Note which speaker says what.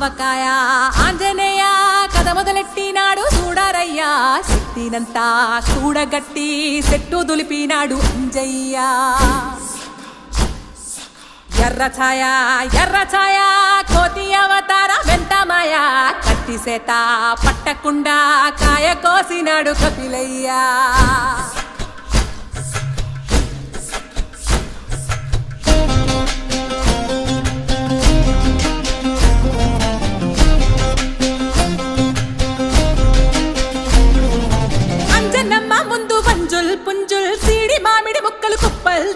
Speaker 1: ఆవకాయ ఆంజనేయ కథ మొదలెట్టినాడు చూడారయ్యా శక్తినంతా చూడగట్టి చెట్టు దులిపినాడు అంజయ్య ఎర్ర ఛాయ కోతి అవతార వెంటమాయ కత్తి సేత పట్టకుండా కాయ కోసినాడు కపిలయ్యా పుంజుల్ సీడి మామిడి ముక్కలు కుప్పల్